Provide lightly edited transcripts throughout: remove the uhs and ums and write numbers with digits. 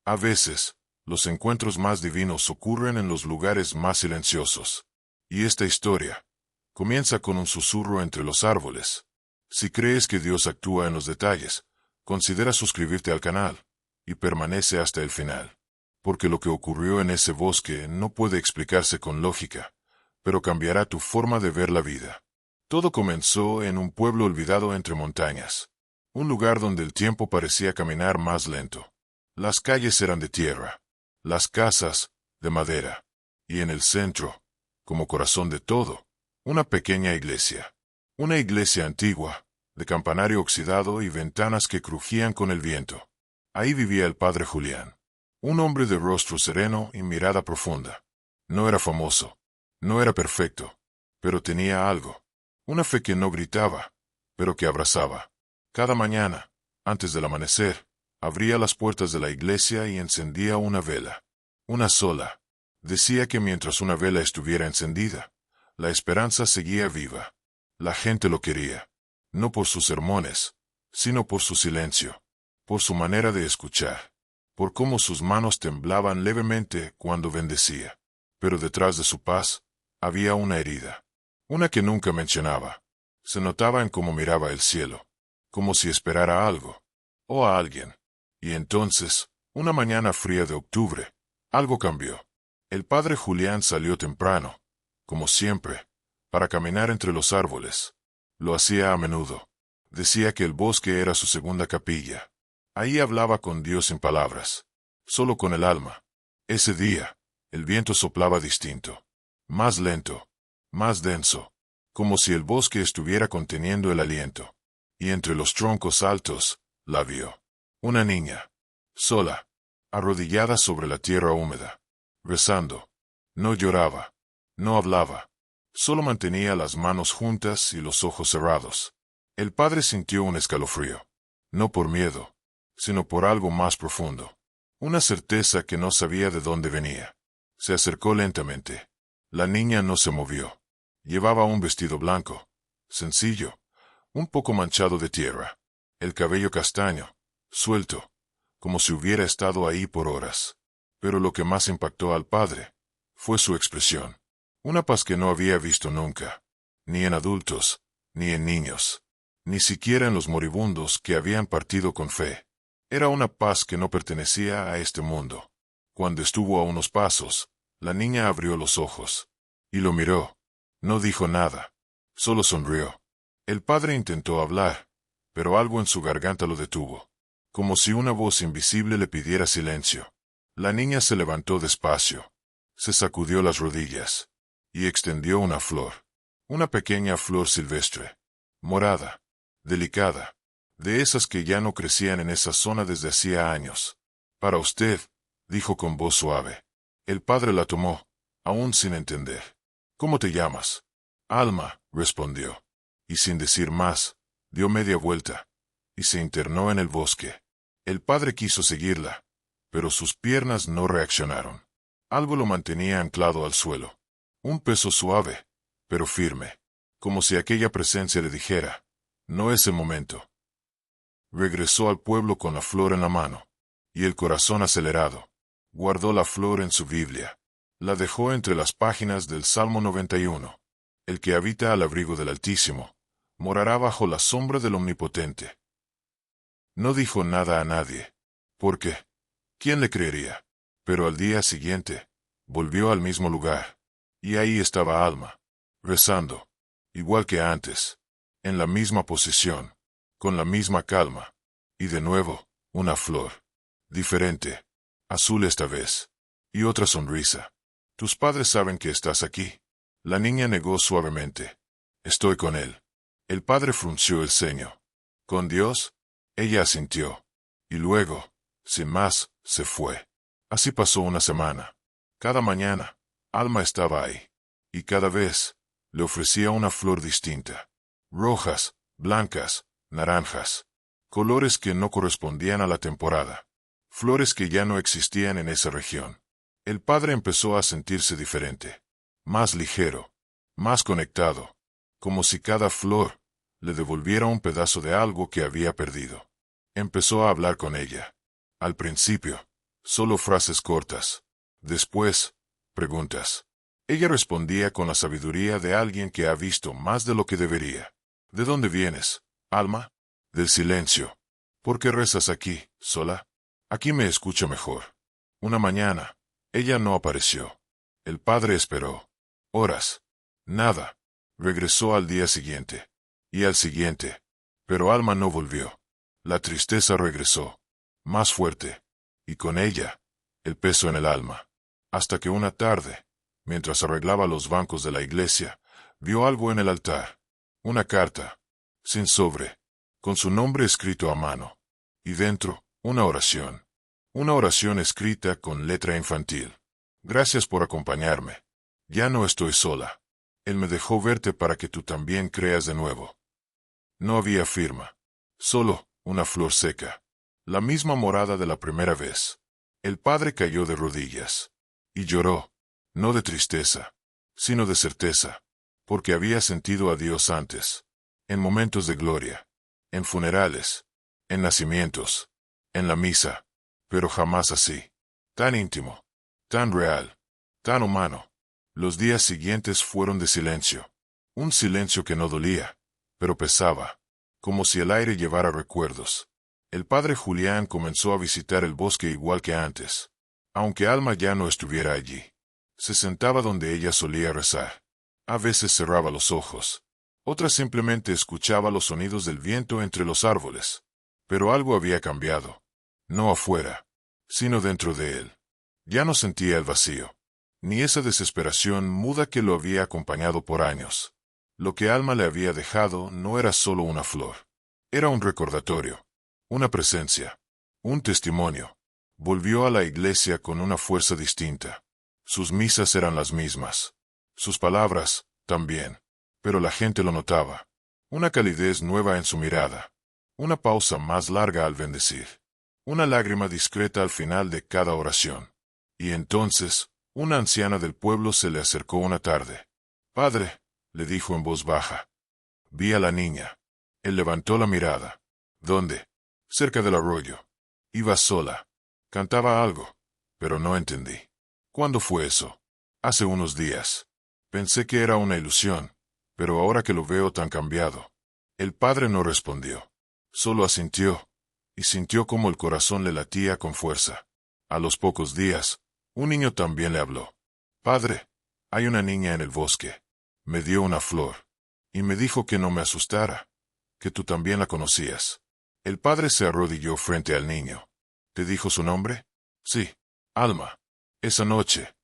A veces, los encuentros más divinos ocurren en los lugares más silenciosos. Y esta historia comienza con un susurro entre los árboles. Si crees que Dios actúa en los detalles, considera suscribirte al canal y permanece hasta el final. Porque lo que ocurrió en ese bosque no puede explicarse con lógica, pero cambiará tu forma de ver la vida. Todo comenzó en un pueblo olvidado entre montañas. Un lugar donde el tiempo parecía caminar más lento. Las calles eran de tierra, las casas de madera, y en el centro, como corazón de todo, una pequeña iglesia. Una iglesia antigua, de campanario oxidado y ventanas que crujían con el viento. Ahí vivía el padre Julián. Un hombre de rostro sereno y mirada profunda. No era famoso, no era perfecto, pero tenía algo. Una fe que no gritaba, pero que abrazaba. Cada mañana, antes del amanecer, abría las puertas de la iglesia y encendía una vela. Una sola. Decía que mientras una vela estuviera encendida, la esperanza seguía viva. La gente lo quería. No por sus sermones, sino por su silencio, por su manera de escuchar, por cómo sus manos temblaban levemente cuando bendecía. Pero detrás de su paz, había una herida. Una que nunca mencionaba. Se notaba en cómo miraba el cielo, como si esperara algo, o a alguien. Y entonces, una mañana fría de octubre, algo cambió. El padre Julián salió temprano, como siempre, para caminar entre los árboles. Lo hacía a menudo. Decía que el bosque era su segunda capilla. Ahí hablaba con Dios sin palabras, solo con el alma. Ese día, el viento soplaba distinto, más lento, más denso, como si el bosque estuviera conteniendo el aliento. Y entre los troncos altos, la vio. Una niña, sola, arrodillada sobre la tierra húmeda, rezando. No lloraba, no hablaba, solo mantenía las manos juntas y los ojos cerrados. El padre sintió un escalofrío, no por miedo, sino por algo más profundo. Una certeza que no sabía de dónde venía. Se acercó lentamente. La niña no se movió. Llevaba un vestido blanco, sencillo, un poco manchado de tierra. El cabello castaño, suelto, como si hubiera estado ahí por horas. Pero lo que más impactó al padre fue su expresión. Una paz que no había visto nunca, ni en adultos, ni en niños, ni siquiera en los moribundos que habían partido con fe. Era una paz que no pertenecía a este mundo. Cuando estuvo a unos pasos, la niña abrió los ojos y lo miró. No dijo nada, solo sonrió. El padre intentó hablar, pero algo en su garganta lo detuvo, como si una voz invisible le pidiera silencio. La niña se levantó despacio, se sacudió las rodillas y extendió una flor, una pequeña flor silvestre, morada, delicada, de esas que ya no crecían en esa zona desde hacía años. Para usted, dijo con voz suave. El padre la tomó, aún sin entender. ¿Cómo te llamas? Alma, respondió. Y sin decir más, dio media vuelta y se internó en el bosque. El padre quiso seguirla, pero sus piernas no reaccionaron. Algo lo mantenía anclado al suelo. Un peso suave, pero firme, como si aquella presencia le dijera, no es el momento. Regresó al pueblo con la flor en la mano, y el corazón acelerado. Guardó la flor en su Biblia. La dejó entre las páginas del Salmo 91. El que habita al abrigo del Altísimo, morará bajo la sombra del Omnipotente. No dijo nada a nadie. ¿Por qué? ¿Quién le creería? Pero al día siguiente, volvió al mismo lugar. Y ahí estaba Alma, rezando, igual que antes, en la misma posición, con la misma calma. Y de nuevo, una flor. Diferente. Azul esta vez. Y otra sonrisa. Tus padres saben que estás aquí. La niña negó suavemente. Estoy con él. El padre frunció el ceño. ¿Con Dios? Ella asintió. Y luego, sin más, se fue. Así pasó una semana. Cada mañana, Alma estaba ahí. Y cada vez, le ofrecía una flor distinta. Rojas, blancas, naranjas. Colores que no correspondían a la temporada. Flores que ya no existían en esa región. El padre empezó a sentirse diferente. Más ligero. Más conectado. Como si cada flor le devolviera un pedazo de algo que había perdido. Empezó a hablar con ella. Al principio, Solo frases cortas. Después, preguntas. Ella respondía con la sabiduría de alguien que ha visto más de lo que debería. ¿De dónde vienes, Alma? Del silencio. ¿Por qué rezas aquí, sola? Aquí me escucha mejor. Una mañana, ella no apareció. El padre esperó. Horas. Nada. Regresó al día siguiente. Y al siguiente. Pero Alma no volvió. La tristeza regresó. Más fuerte. Y con ella, el peso en el alma. Hasta que una tarde, mientras arreglaba los bancos de la iglesia, vio algo en el altar. Una carta. Sin sobre. Con su nombre escrito a mano. Y dentro, una oración. Una oración escrita con letra infantil. Gracias por acompañarme. Ya no estoy sola. Él me dejó verte para que tú también creas de nuevo. No había firma. Solo una flor seca. La misma morada de la primera vez. El padre cayó de rodillas. Y lloró. No de tristeza, sino de certeza. Porque había sentido a Dios antes. En momentos de gloria. En funerales. En nacimientos. En la misa. Pero jamás así. Tan íntimo. Tan real. Tan humano. Los días siguientes fueron de silencio. Un silencio que no dolía, pero pesaba. Como si el aire llevara recuerdos. El padre Julián comenzó a visitar el bosque igual que antes. Aunque Alma ya no estuviera allí. Se sentaba donde ella solía rezar. A veces cerraba los ojos. Otras simplemente escuchaba los sonidos del viento entre los árboles. Pero algo había cambiado. No afuera, sino dentro de él. Ya no sentía el vacío. Ni esa desesperación muda que lo había acompañado por años. Lo que Alma le había dejado no era solo una flor. Era un recordatorio. Una presencia. Un testimonio. Volvió a la iglesia con una fuerza distinta. Sus misas eran las mismas. Sus palabras, también. Pero la gente lo notaba. Una calidez nueva en su mirada. Una pausa más larga al bendecir. Una lágrima discreta al final de cada oración. Y entonces, una anciana del pueblo se le acercó una tarde. «Padre», le dijo en voz baja. Vi a la niña. Él levantó la mirada. «¿Dónde?» «Cerca del arroyo». Iba sola. Cantaba algo, pero no entendí. «¿Cuándo fue eso?» «Hace unos días». Pensé que era una ilusión, pero ahora que lo veo tan cambiado. El padre no respondió. Solo asintió, y sintió como el corazón le latía con fuerza. A los pocos días, un niño también le habló. «Padre, hay una niña en el bosque. Me dio una flor. Y me dijo que no me asustara, que tú también la conocías». El padre se arrodilló frente al niño. «¿Te dijo su nombre?» «Sí, Alma». Esa noche,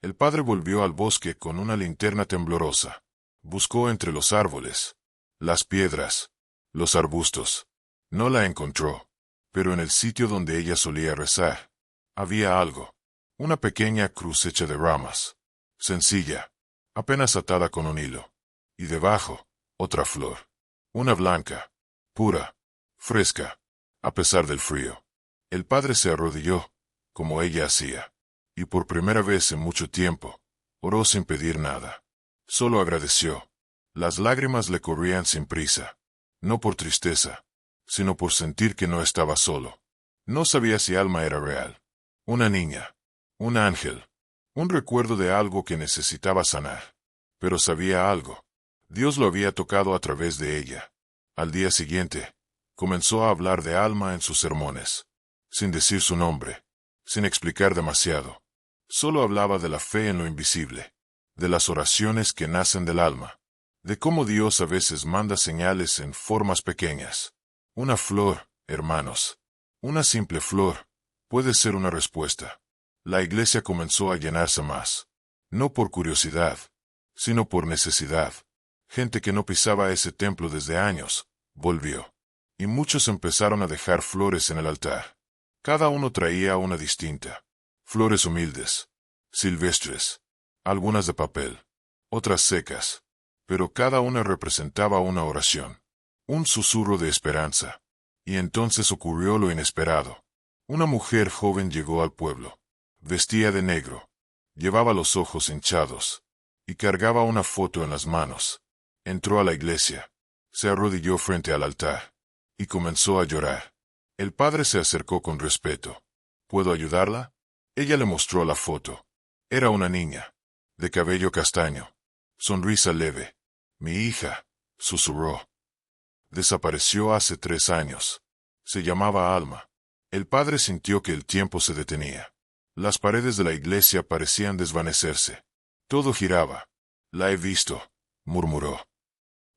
el padre volvió al bosque con una linterna temblorosa. Buscó entre los árboles, las piedras, los arbustos. No la encontró, pero en el sitio donde ella solía rezar, había algo. Una pequeña cruz hecha de ramas. Sencilla, apenas atada con un hilo. Y debajo, otra flor. Una blanca, pura, fresca, a pesar del frío. El padre se arrodilló, como ella hacía. Y por primera vez en mucho tiempo, oró sin pedir nada. Solo agradeció. Las lágrimas le corrían sin prisa. No por tristeza, sino por sentir que no estaba solo. No sabía si Alma era real. Una niña. Un ángel. Un recuerdo de algo que necesitaba sanar. Pero sabía algo. Dios lo había tocado a través de ella. Al día siguiente, comenzó a hablar de Alma en sus sermones. Sin decir su nombre. Sin explicar demasiado. Solo hablaba de la fe en lo invisible. De las oraciones que nacen del alma. De cómo Dios a veces manda señales en formas pequeñas. Una flor, hermanos. Una simple flor. Puede ser una respuesta. La iglesia comenzó a llenarse más. No por curiosidad, sino por necesidad. Gente que no pisaba ese templo desde años, volvió. Y muchos empezaron a dejar flores en el altar. Cada uno traía una distinta. Flores humildes, silvestres, algunas de papel, otras secas, pero cada una representaba una oración, un susurro de esperanza. Y entonces ocurrió lo inesperado. Una mujer joven llegó al pueblo. Vestía de negro, llevaba los ojos hinchados, y cargaba una foto en las manos. Entró a la iglesia, se arrodilló frente al altar, y comenzó a llorar. El padre se acercó con respeto. «¿Puedo ayudarla?» Ella le mostró la foto. Era una niña, de cabello castaño, sonrisa leve. Mi hija, susurró. Desapareció hace 3 años. Se llamaba Alma. El padre sintió que el tiempo se detenía. Las paredes de la iglesia parecían desvanecerse. Todo giraba. La he visto, murmuró.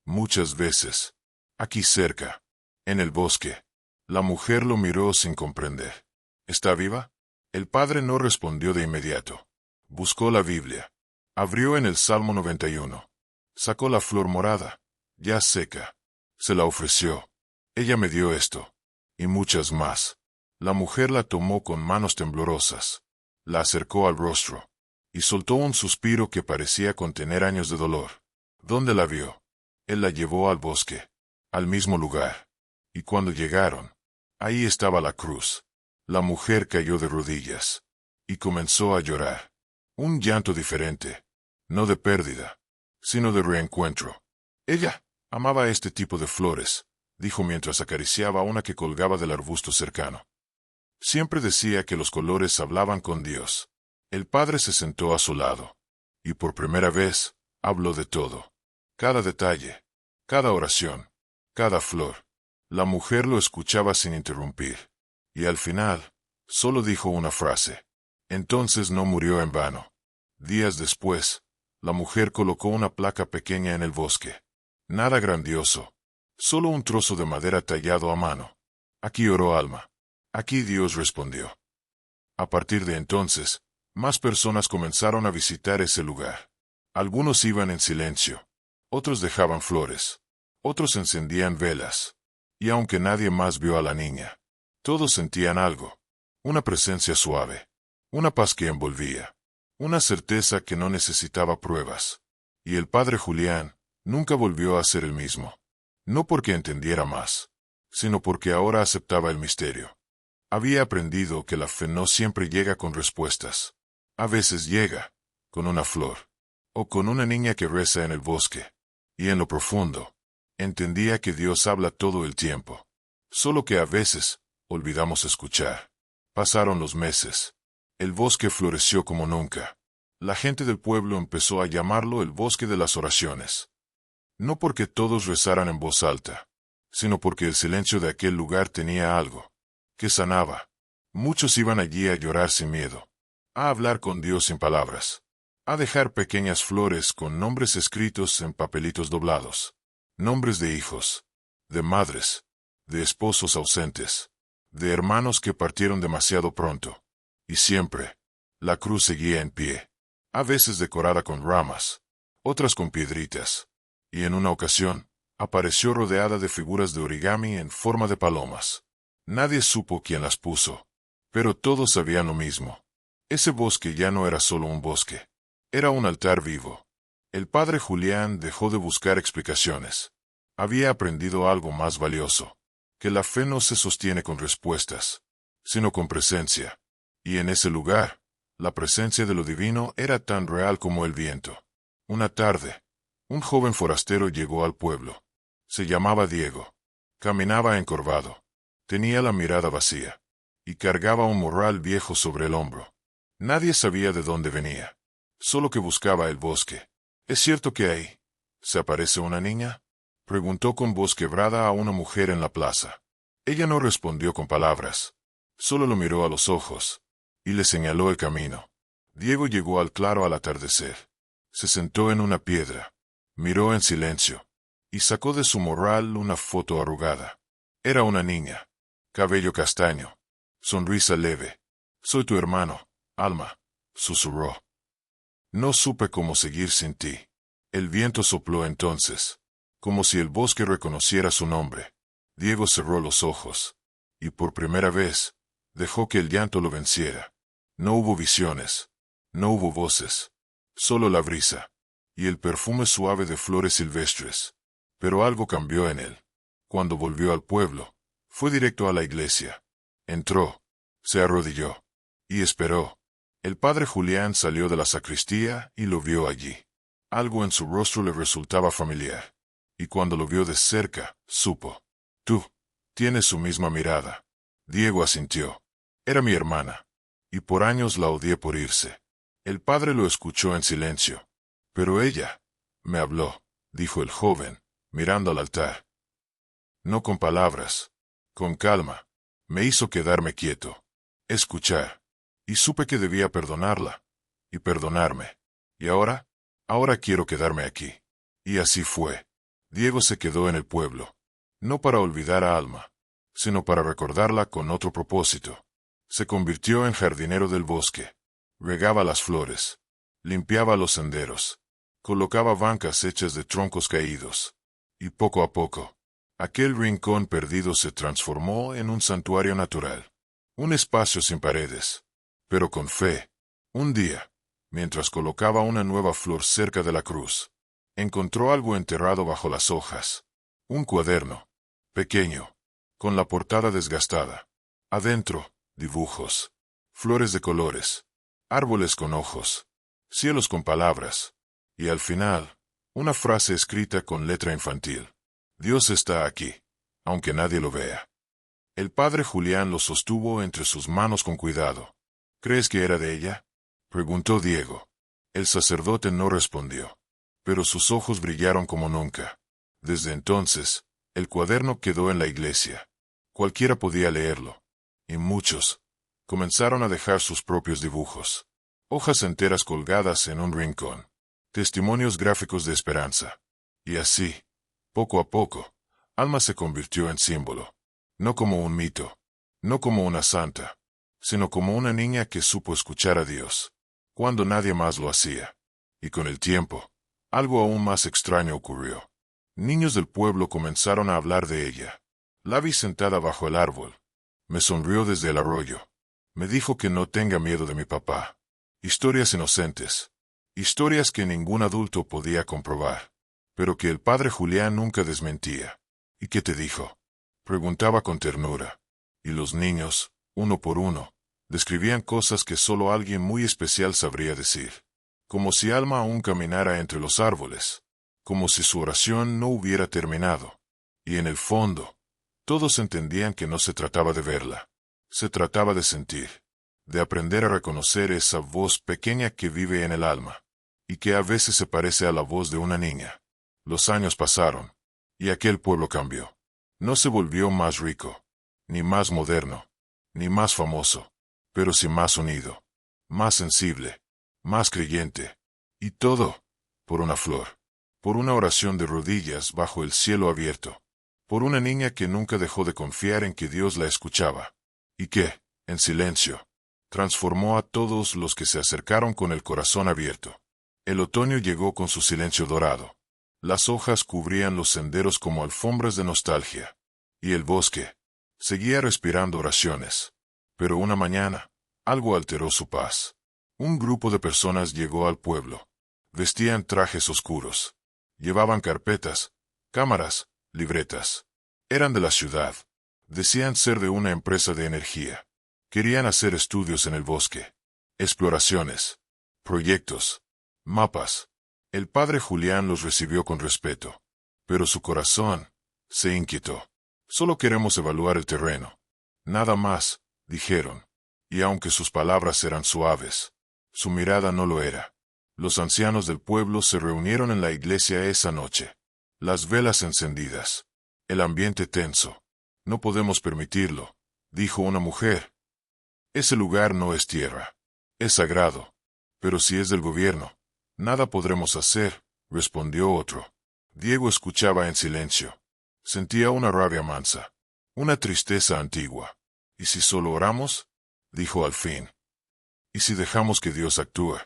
Muchas veces. Aquí cerca. En el bosque. La mujer lo miró sin comprender. ¿Está viva? El padre no respondió de inmediato. Buscó la Biblia. Abrió en el Salmo 91. Sacó la flor morada, ya seca. Se la ofreció. Ella me dio esto. Y muchas más. La mujer la tomó con manos temblorosas. La acercó al rostro. Y soltó un suspiro que parecía contener años de dolor. ¿Dónde la vio? Él la llevó al bosque. Al mismo lugar. Y cuando llegaron, ahí estaba la cruz. La mujer cayó de rodillas. Y comenzó a llorar. Un llanto diferente. No de pérdida, sino de reencuentro. Ella amaba este tipo de flores, dijo mientras acariciaba una que colgaba del arbusto cercano. Siempre decía que los colores hablaban con Dios. El padre se sentó a su lado. Y por primera vez, habló de todo. Cada detalle, cada oración, cada flor. La mujer lo escuchaba sin interrumpir. Y al final, solo dijo una frase. Entonces no murió en vano. Días después, la mujer colocó una placa pequeña en el bosque. Nada grandioso. Solo un trozo de madera tallado a mano. Aquí oró Alma. Aquí Dios respondió. A partir de entonces, más personas comenzaron a visitar ese lugar. Algunos iban en silencio. Otros dejaban flores. Otros encendían velas. Y aunque nadie más vio a la niña, todos sentían algo. Una presencia suave. Una paz que envolvía. Una certeza que no necesitaba pruebas. Y el padre Julián nunca volvió a ser el mismo. No porque entendiera más, sino porque ahora aceptaba el misterio. Había aprendido que la fe no siempre llega con respuestas. A veces llega, con una flor, o con una niña que reza en el bosque. Y en lo profundo, entendía que Dios habla todo el tiempo. Solo que a veces, olvidamos escuchar. Pasaron los meses. El bosque floreció como nunca. La gente del pueblo empezó a llamarlo el bosque de las oraciones. No porque todos rezaran en voz alta, sino porque el silencio de aquel lugar tenía algo que sanaba. Muchos iban allí a llorar sin miedo, a hablar con Dios sin palabras, a dejar pequeñas flores con nombres escritos en papelitos doblados, nombres de hijos, de madres, de esposos ausentes, de hermanos que partieron demasiado pronto. Y siempre, la cruz seguía en pie, a veces decorada con ramas, otras con piedritas, y en una ocasión, apareció rodeada de figuras de origami en forma de palomas. Nadie supo quién las puso, pero todos sabían lo mismo. Ese bosque ya no era solo un bosque, era un altar vivo. El padre Julián dejó de buscar explicaciones. Había aprendido algo más valioso, que la fe no se sostiene con respuestas, sino con presencia. Y en ese lugar, la presencia de lo divino era tan real como el viento. Una tarde, un joven forastero llegó al pueblo. Se llamaba Diego. Caminaba encorvado. Tenía la mirada vacía. Y cargaba un morral viejo sobre el hombro. Nadie sabía de dónde venía. Solo que buscaba el bosque. ¿Es cierto que ahí se aparece una niña? Preguntó con voz quebrada a una mujer en la plaza. Ella no respondió con palabras. Solo lo miró a los ojos. Y le señaló el camino. Diego llegó al claro al atardecer. Se sentó en una piedra. Miró en silencio. Y sacó de su morral una foto arrugada. Era una niña. Cabello castaño. Sonrisa leve. Soy tu hermano, Alma, susurró. No supe cómo seguir sin ti. El viento sopló entonces, como si el bosque reconociera su nombre. Diego cerró los ojos. Y por primera vez, dejó que el llanto lo venciera. No hubo visiones. No hubo voces. Solo la brisa. Y el perfume suave de flores silvestres. Pero algo cambió en él. Cuando volvió al pueblo, fue directo a la iglesia. Entró. Se arrodilló. Y esperó. El padre Julián salió de la sacristía y lo vio allí. Algo en su rostro le resultaba familiar. Y cuando lo vio de cerca, supo. Tú tienes su misma mirada. Diego asintió. Era mi hermana. y por años la odié por irse. El padre lo escuchó en silencio. Pero ella me habló, dijo el joven, mirando al altar. No con palabras, con calma. Me hizo quedarme quieto, escuchar, y supe que debía perdonarla, y perdonarme. Y ahora quiero quedarme aquí. Y así fue. Diego se quedó en el pueblo, no para olvidar a Alma, sino para recordarla con otro propósito. Se convirtió en jardinero del bosque. Regaba las flores, limpiaba los senderos, colocaba bancas hechas de troncos caídos. Y poco a poco, aquel rincón perdido se transformó en un santuario natural. Un espacio sin paredes, pero con fe. Un día, mientras colocaba una nueva flor cerca de la cruz, encontró algo enterrado bajo las hojas. Un cuaderno, pequeño, con la portada desgastada. Adentro, dibujos, flores de colores, árboles con ojos, cielos con palabras, y al final, una frase escrita con letra infantil. Dios está aquí, aunque nadie lo vea. El padre Julián lo sostuvo entre sus manos con cuidado. ¿Crees que era de ella?, preguntó Diego. El sacerdote no respondió, pero sus ojos brillaron como nunca. Desde entonces, el cuaderno quedó en la iglesia. Cualquiera podía leerlo, y muchos comenzaron a dejar sus propios dibujos. Hojas enteras colgadas en un rincón. Testimonios gráficos de esperanza. Y así, poco a poco, Alma se convirtió en símbolo. No como un mito, no como una santa, sino como una niña que supo escuchar a Dios, cuando nadie más lo hacía. Y con el tiempo, algo aún más extraño ocurrió. Niños del pueblo comenzaron a hablar de ella. La vi sentada bajo el árbol. Me sonrió desde el arroyo. Me dijo que no tenga miedo de mi papá. Historias inocentes. Historias que ningún adulto podía comprobar, pero que el padre Julián nunca desmentía. ¿Y qué te dijo?, preguntaba con ternura. Y los niños, uno por uno, describían cosas que solo alguien muy especial sabría decir. Como si Alma aún caminara entre los árboles. Como si su oración no hubiera terminado. Y en el fondo, todos entendían que no se trataba de verla. Se trataba de sentir. De aprender a reconocer esa voz pequeña que vive en el alma. Y que a veces se parece a la voz de una niña. Los años pasaron. Y aquel pueblo cambió. No se volvió más rico, ni más moderno, ni más famoso, pero sí más unido, más sensible, más creyente. Y todo, por una flor, por una oración de rodillas bajo el cielo abierto, por una niña que nunca dejó de confiar en que Dios la escuchaba, y que, en silencio, transformó a todos los que se acercaron con el corazón abierto. El otoño llegó con su silencio dorado. Las hojas cubrían los senderos como alfombras de nostalgia, y el bosque seguía respirando oraciones. Pero una mañana, algo alteró su paz. Un grupo de personas llegó al pueblo. Vestían trajes oscuros. Llevaban carpetas, cámaras, libretas. Eran de la ciudad. Decían ser de una empresa de energía. Querían hacer estudios en el bosque. Exploraciones. Proyectos. Mapas. El padre Julián los recibió con respeto. Pero su corazón se inquietó. Solo queremos evaluar el terreno. Nada más, dijeron. Y aunque sus palabras eran suaves, su mirada no lo era. Los ancianos del pueblo se reunieron en la iglesia esa noche. Las velas encendidas. El ambiente tenso. No podemos permitirlo, dijo una mujer. Ese lugar no es tierra. Es sagrado. Pero si es del gobierno, nada podremos hacer, respondió otro. Diego escuchaba en silencio. Sentía una rabia mansa, una tristeza antigua. ¿Y si solo oramos?, dijo al fin. ¿Y si dejamos que Dios actúe,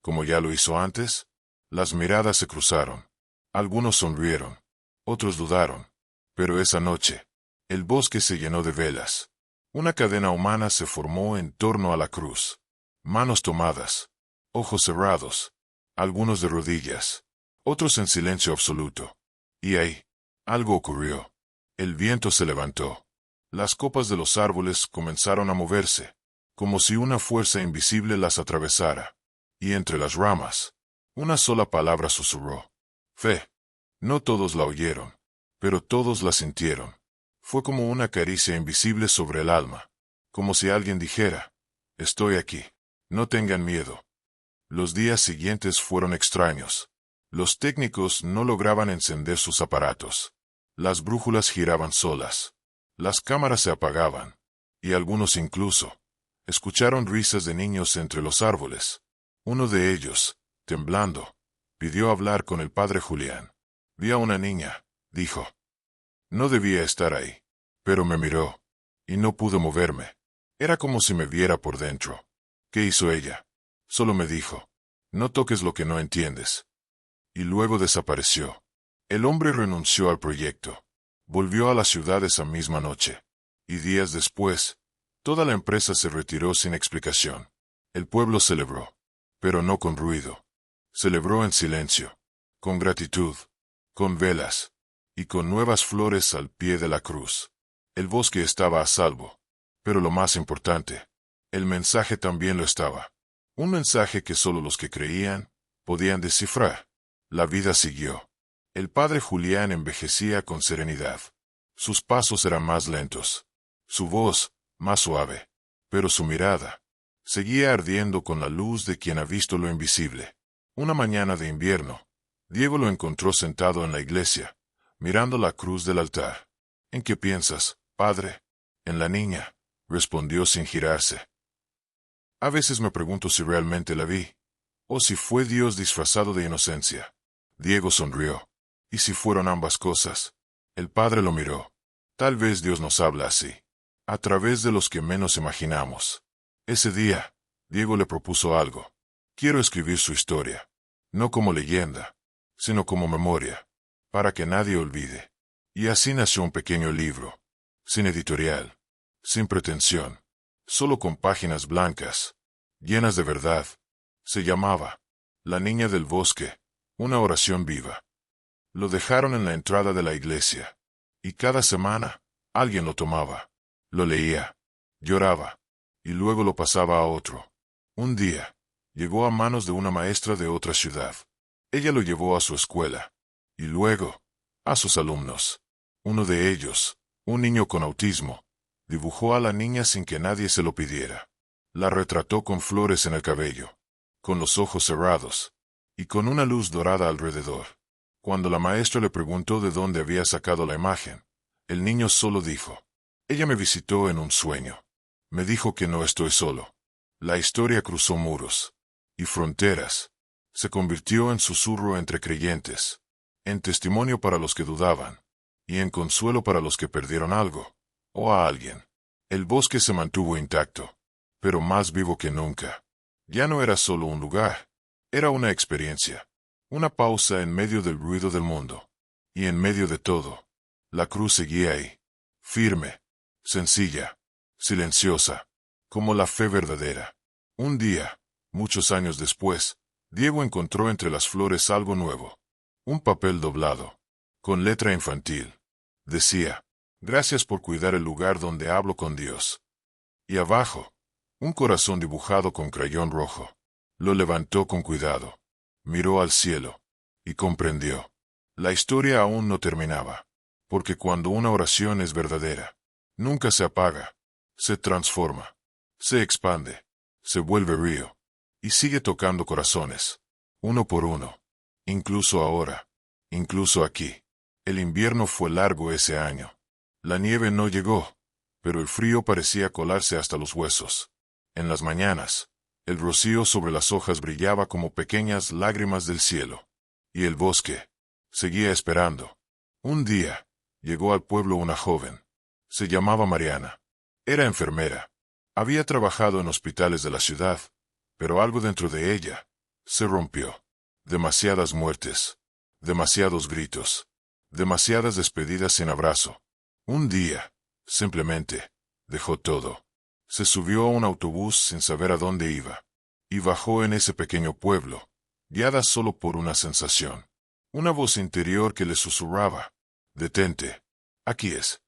como ya lo hizo antes? Las miradas se cruzaron. Algunos sonrieron, otros dudaron. Pero esa noche, el bosque se llenó de velas. Una cadena humana se formó en torno a la cruz. Manos tomadas, ojos cerrados, algunos de rodillas, otros en silencio absoluto. Y ahí, algo ocurrió. El viento se levantó. Las copas de los árboles comenzaron a moverse, como si una fuerza invisible las atravesara. Y entre las ramas, una sola palabra susurró. Fe. No todos la oyeron, pero todos la sintieron. Fue como una caricia invisible sobre el alma, como si alguien dijera, Estoy aquí. No tengan miedo. Los días siguientes fueron extraños. Los técnicos no lograban encender sus aparatos. Las brújulas giraban solas. Las cámaras se apagaban. Y algunos incluso escucharon risas de niños entre los árboles. Uno de ellos, temblando, pidió hablar con el padre Julián. Vi a una niña, dijo. No debía estar ahí. Pero me miró. Y no pude moverme. Era como si me viera por dentro. ¿Qué hizo ella? Solo me dijo. No toques lo que no entiendes. Y luego desapareció. El hombre renunció al proyecto. Volvió a la ciudad esa misma noche. Y días después, toda la empresa se retiró sin explicación. El pueblo celebró. Pero no con ruido. Celebró en silencio. Con gratitud. Con velas. Y con nuevas flores al pie de la cruz. El bosque estaba a salvo. Pero lo más importante, el mensaje también lo estaba. Un mensaje que solo los que creían podían descifrar. La vida siguió. El padre Julián envejecía con serenidad. Sus pasos eran más lentos. Su voz, más suave. Pero su mirada seguía ardiendo con la luz de quien ha visto lo invisible. Una mañana de invierno, Diego lo encontró sentado en la iglesia, mirando la cruz del altar. ¿En qué piensas, padre? En la niña, respondió sin girarse. A veces me pregunto si realmente la vi, o si fue Dios disfrazado de inocencia. Diego sonrió. ¿Y si fueron ambas cosas? El padre lo miró. Tal vez Dios nos habla así, a través de los que menos imaginamos. Ese día, Diego le propuso algo. Quiero escribir su historia, no como leyenda, sino como memoria, para que nadie olvide. Y así nació un pequeño libro, sin editorial, sin pretensión, solo con páginas blancas, llenas de verdad. Se llamaba La Niña del Bosque, una oración viva. Lo dejaron en la entrada de la iglesia, y cada semana, alguien lo tomaba, lo leía, lloraba, y luego lo pasaba a otro. Un día, llegó a manos de una maestra de otra ciudad. Ella lo llevó a su escuela, y luego, a sus alumnos. Uno de ellos, un niño con autismo, dibujó a la niña sin que nadie se lo pidiera. La retrató con flores en el cabello, con los ojos cerrados, y con una luz dorada alrededor. Cuando la maestra le preguntó de dónde había sacado la imagen, el niño solo dijo, ella me visitó en un sueño. Me dijo que no estoy solo. La historia cruzó muros y fronteras. Se convirtió en susurro entre creyentes, en testimonio para los que dudaban, y en consuelo para los que perdieron algo, o a alguien. El bosque se mantuvo intacto, pero más vivo que nunca. Ya no era solo un lugar, era una experiencia, una pausa en medio del ruido del mundo. Y en medio de todo, la cruz seguía ahí, firme, sencilla, silenciosa, como la fe verdadera. Un día, muchos años después, Diego encontró entre las flores algo nuevo. Un papel doblado, con letra infantil. Decía, gracias por cuidar el lugar donde hablo con Dios. Y abajo, un corazón dibujado con crayón rojo. Lo levantó con cuidado, miró al cielo, y comprendió. La historia aún no terminaba, porque cuando una oración es verdadera, nunca se apaga, se transforma, se expande, se vuelve río, y sigue tocando corazones, uno por uno, incluso ahora, incluso aquí. El invierno fue largo ese año. La nieve no llegó, pero el frío parecía colarse hasta los huesos. En las mañanas, el rocío sobre las hojas brillaba como pequeñas lágrimas del cielo. Y el bosque seguía esperando. Un día, llegó al pueblo una joven. Se llamaba Mariana. Era enfermera. Había trabajado en hospitales de la ciudad, pero algo dentro de ella se rompió. Demasiadas muertes, demasiados gritos, demasiadas despedidas sin abrazo. Un día, simplemente, dejó todo. Se subió a un autobús sin saber a dónde iba, y bajó en ese pequeño pueblo, guiada solo por una sensación. Una voz interior que le susurraba, detente, aquí es.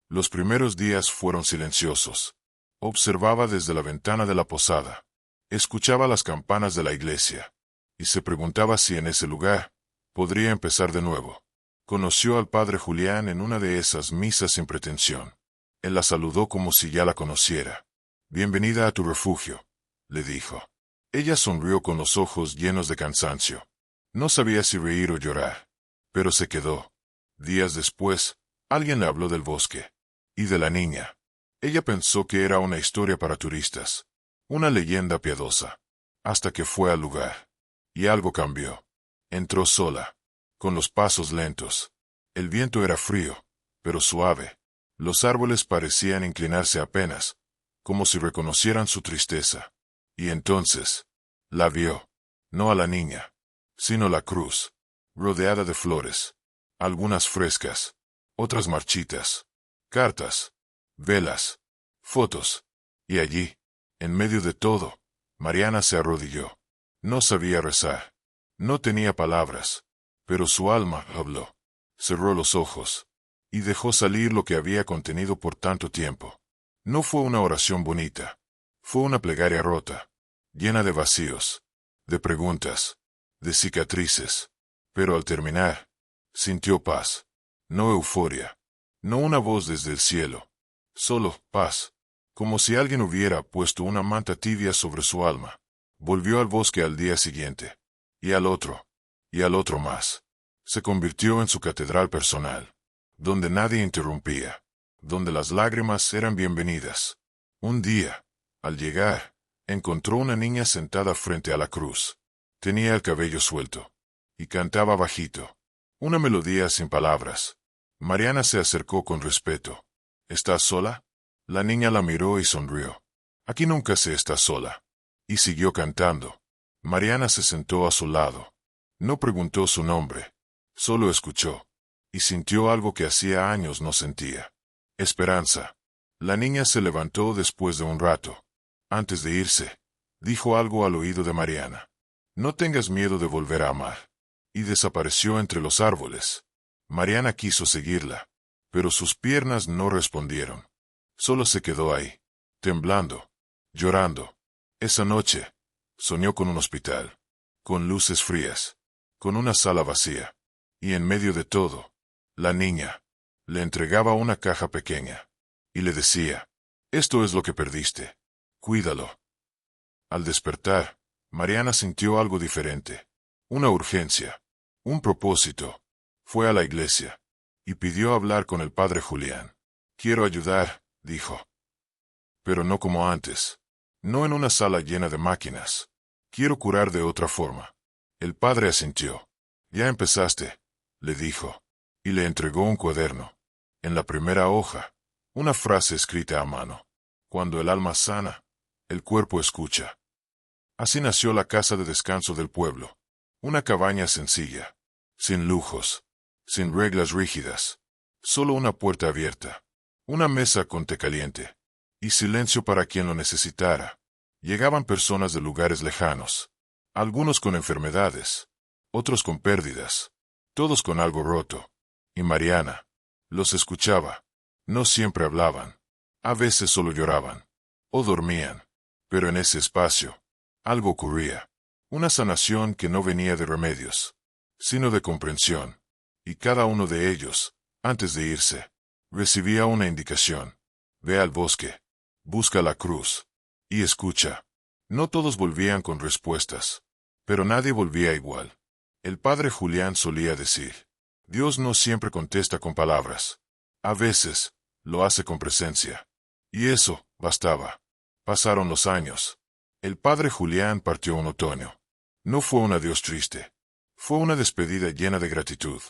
Los primeros días fueron silenciosos. Observaba desde la ventana de la posada. Escuchaba las campanas de la iglesia. Y se preguntaba si en ese lugar podría empezar de nuevo. Conoció al padre Julián en una de esas misas sin pretensión. Él la saludó como si ya la conociera. Bienvenida a tu refugio, le dijo. Ella sonrió con los ojos llenos de cansancio. No sabía si reír o llorar, pero se quedó. Días después, alguien le habló del bosque y de la niña. Ella pensó que era una historia para turistas, una leyenda piadosa, hasta que fue al lugar. Y algo cambió. Entró sola, con los pasos lentos. El viento era frío, pero suave. Los árboles parecían inclinarse apenas, como si reconocieran su tristeza. Y entonces, la vio, no a la niña, sino la cruz, rodeada de flores, algunas frescas, otras marchitas, cartas, velas, fotos. Y allí, en medio de todo, Mariana se arrodilló. No sabía rezar. No tenía palabras, pero su alma habló. Cerró los ojos y dejó salir lo que había contenido por tanto tiempo. No fue una oración bonita. Fue una plegaria rota, llena de vacíos, de preguntas, de cicatrices. Pero al terminar, sintió paz. No euforia. No una voz desde el cielo. Solo paz. Como si alguien hubiera puesto una manta tibia sobre su alma. Volvió al bosque al día siguiente. Y al otro más. Se convirtió en su catedral personal, donde nadie interrumpía, donde las lágrimas eran bienvenidas. Un día, al llegar, encontró una niña sentada frente a la cruz. Tenía el cabello suelto, y cantaba bajito, una melodía sin palabras. Mariana se acercó con respeto. ¿Estás sola? La niña la miró y sonrió. Aquí nunca se está sola. Y siguió cantando. Mariana se sentó a su lado. No preguntó su nombre, solo escuchó, y sintió algo que hacía años no sentía. Esperanza. La niña se levantó después de un rato. Antes de irse, dijo algo al oído de Mariana. No tengas miedo de volver a amar. Y desapareció entre los árboles. Mariana quiso seguirla, pero sus piernas no respondieron. Solo se quedó ahí, temblando, llorando. Esa noche, soñó con un hospital, con luces frías, con una sala vacía. Y en medio de todo, la niña le entregaba una caja pequeña. Y le decía, esto es lo que perdiste. Cuídalo. Al despertar, Mariana sintió algo diferente. Una urgencia. Un propósito. Fue a la iglesia. Y pidió hablar con el padre Julián. Quiero ayudar, dijo. Pero no como antes. No en una sala llena de máquinas. Quiero curar de otra forma. El padre asintió. Ya empezaste, le dijo. Y le entregó un cuaderno. En la primera hoja, una frase escrita a mano. Cuando el alma sana, el cuerpo escucha. Así nació la casa de descanso del pueblo. Una cabaña sencilla, sin lujos, sin reglas rígidas. Solo una puerta abierta, una mesa con té caliente, y silencio para quien lo necesitara. Llegaban personas de lugares lejanos, algunos con enfermedades, otros con pérdidas, todos con algo roto. Y Mariana los escuchaba. No siempre hablaban, a veces solo lloraban, o dormían. Pero en ese espacio, algo ocurría. Una sanación que no venía de remedios, sino de comprensión. Y cada uno de ellos, antes de irse, recibía una indicación. Ve al bosque, busca la cruz, y escucha. No todos volvían con respuestas, pero nadie volvía igual. El padre Julián solía decir, Dios no siempre contesta con palabras. A veces, lo hace con presencia. Y eso, bastaba. Pasaron los años. El padre Julián partió un otoño. No fue un adiós triste. Fue una despedida llena de gratitud.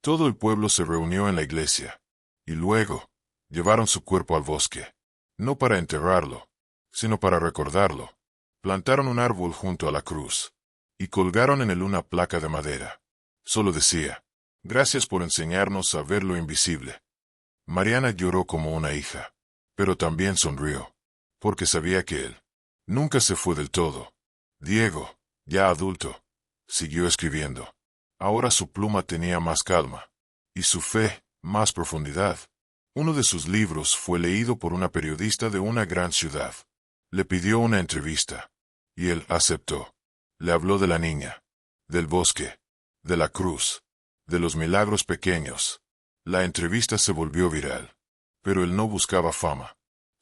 Todo el pueblo se reunió en la iglesia. Y luego, llevaron su cuerpo al bosque. No para enterrarlo, sino para recordarlo. Plantaron un árbol junto a la cruz. Y colgaron en él una placa de madera. Solo decía, gracias por enseñarnos a ver lo invisible. Mariana lloró como una hija, pero también sonrió, porque sabía que él nunca se fue del todo. Diego, ya adulto, siguió escribiendo. Ahora su pluma tenía más calma, y su fe, más profundidad. Uno de sus libros fue leído por una periodista de una gran ciudad. Le pidió una entrevista, y él aceptó. Le habló de la niña, del bosque, de la cruz, de los milagros pequeños. La entrevista se volvió viral, pero él no buscaba fama.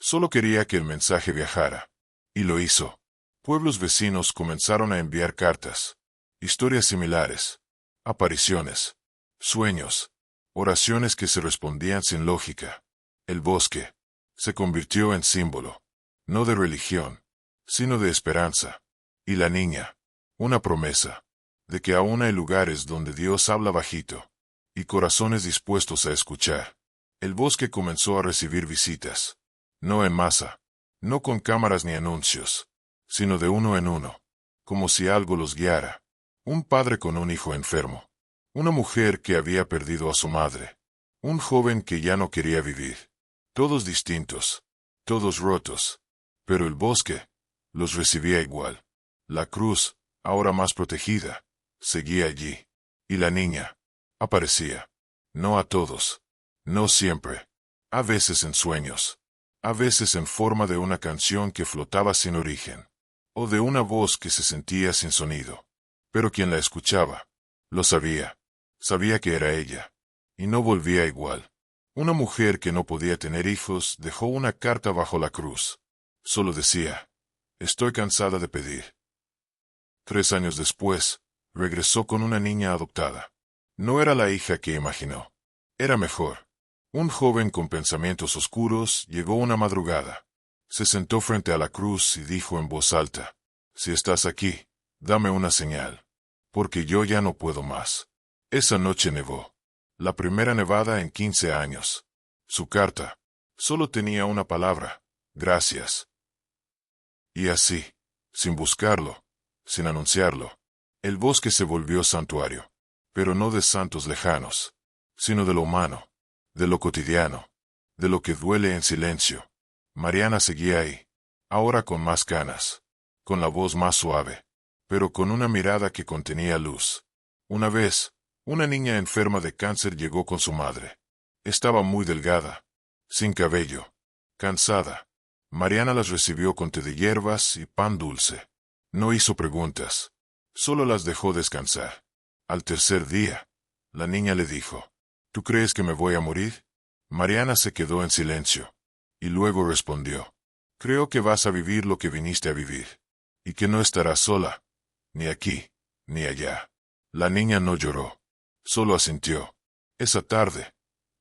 Solo quería que el mensaje viajara. Y lo hizo. Pueblos vecinos comenzaron a enviar cartas. Historias similares. Apariciones. Sueños. Oraciones que se respondían sin lógica. El bosque se convirtió en símbolo, no de religión, sino de esperanza. Y la niña, una promesa, de que aún hay lugares donde Dios habla bajito, y corazones dispuestos a escuchar. El bosque comenzó a recibir visitas, no en masa, no con cámaras ni anuncios, sino de uno en uno, como si algo los guiara. Un padre con un hijo enfermo, una mujer que había perdido a su madre, un joven que ya no quería vivir. Todos distintos, todos rotos, pero el bosque los recibía igual. La cruz, ahora más protegida, seguía allí, y la niña aparecía. No a todos, no siempre, a veces en sueños, a veces en forma de una canción que flotaba sin origen, o de una voz que se sentía sin sonido. Pero quien la escuchaba, lo sabía, sabía que era ella, y no volvía igual. Una mujer que no podía tener hijos dejó una carta bajo la cruz. Solo decía, estoy cansada de pedir. 3 años después, regresó con una niña adoptada. No era la hija que imaginó. Era mejor. Un joven con pensamientos oscuros llegó una madrugada. Se sentó frente a la cruz y dijo en voz alta, si estás aquí, dame una señal, porque yo ya no puedo más. Esa noche nevó. La primera nevada en 15 años. Su carta solo tenía una palabra, gracias. Y así, sin buscarlo, sin anunciarlo, el bosque se volvió santuario, pero no de santos lejanos, sino de lo humano, de lo cotidiano, de lo que duele en silencio. Mariana seguía ahí, ahora con más canas, con la voz más suave, pero con una mirada que contenía luz. Una vez, una niña enferma de cáncer llegó con su madre. Estaba muy delgada, sin cabello, cansada. Mariana las recibió con té de hierbas y pan dulce. No hizo preguntas, solo las dejó descansar. Al tercer día, la niña le dijo, ¿tú crees que me voy a morir? Mariana se quedó en silencio, y luego respondió, creo que vas a vivir lo que viniste a vivir, y que no estarás sola, ni aquí, ni allá. La niña no lloró. Solo asintió. Esa tarde,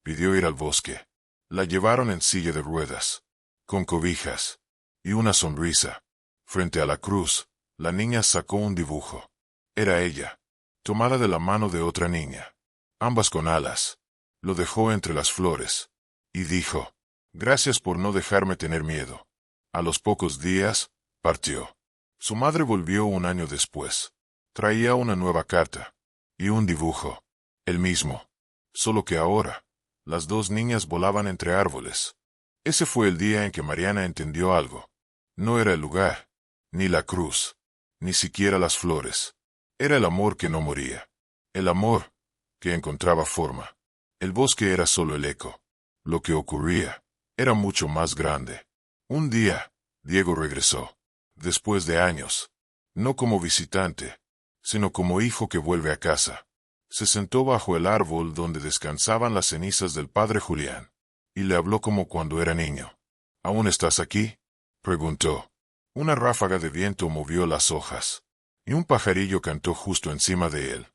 pidió ir al bosque. La llevaron en silla de ruedas, con cobijas, y una sonrisa. Frente a la cruz, la niña sacó un dibujo. Era ella, tomada de la mano de otra niña, ambas con alas. Lo dejó entre las flores, y dijo, gracias por no dejarme tener miedo. A los pocos días, partió. Su madre volvió un año después. Traía una nueva carta, y un dibujo. El mismo, solo que ahora, las dos niñas volaban entre árboles. Ese fue el día en que Mariana entendió algo. No era el lugar, ni la cruz, ni siquiera las flores. Era el amor que no moría. El amor que encontraba forma. El bosque era solo el eco. Lo que ocurría era mucho más grande. Un día, Diego regresó, después de años, no como visitante, sino como hijo que vuelve a casa. Se sentó bajo el árbol donde descansaban las cenizas del padre Julián, y le habló como cuando era niño. ¿Aún estás aquí?, preguntó. Una ráfaga de viento movió las hojas, y un pajarillo cantó justo encima de él.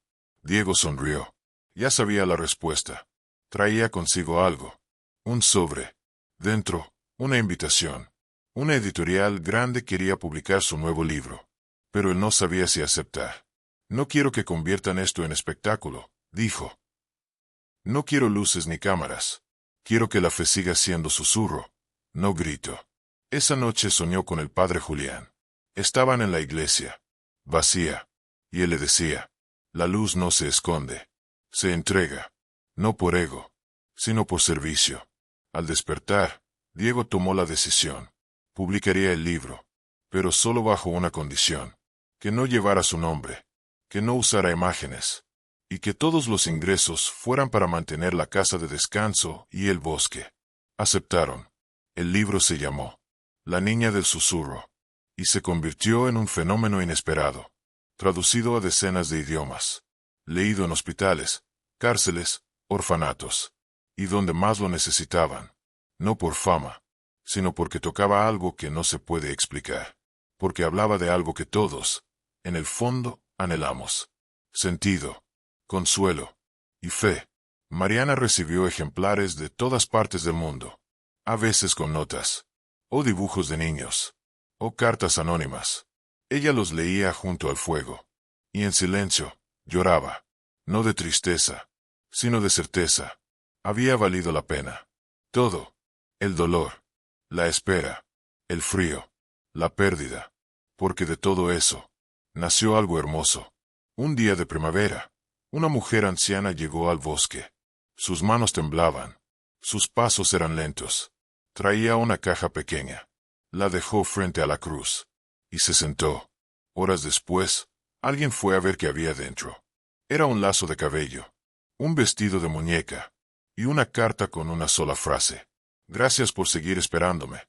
Diego sonrió. Ya sabía la respuesta. Traía consigo algo. Un sobre. Dentro, una invitación. Una editorial grande quería publicar su nuevo libro, pero él no sabía si aceptar. No quiero que conviertan esto en espectáculo, dijo. No quiero luces ni cámaras. Quiero que la fe siga siendo susurro, no grito. Esa noche soñó con el padre Julián. Estaban en la iglesia, vacía, y él le decía, la luz no se esconde, se entrega, no por ego, sino por servicio. Al despertar, Diego tomó la decisión. Publicaría el libro, pero solo bajo una condición, que no llevara su nombre, que no usara imágenes, y que todos los ingresos fueran para mantener la casa de descanso y el bosque. Aceptaron. El libro se llamó La niña del susurro, y se convirtió en un fenómeno inesperado, traducido a decenas de idiomas, leído en hospitales, cárceles, orfanatos, y donde más lo necesitaban, no por fama, sino porque tocaba algo que no se puede explicar, porque hablaba de algo que todos, en el fondo, anhelamos: sentido, consuelo y fe. Mariana recibió ejemplares de todas partes del mundo, a veces con notas, o dibujos de niños, o cartas anónimas. Ella los leía junto al fuego, y en silencio, lloraba, no de tristeza, sino de certeza. Había valido la pena. Todo: el dolor, la espera, el frío, la pérdida, porque de todo eso nació algo hermoso. Un día de primavera, una mujer anciana llegó al bosque. Sus manos temblaban, sus pasos eran lentos. Traía una caja pequeña. La dejó frente a la cruz y se sentó. Horas después, alguien fue a ver qué había dentro. Era un lazo de cabello, un vestido de muñeca y una carta con una sola frase: gracias por seguir esperándome.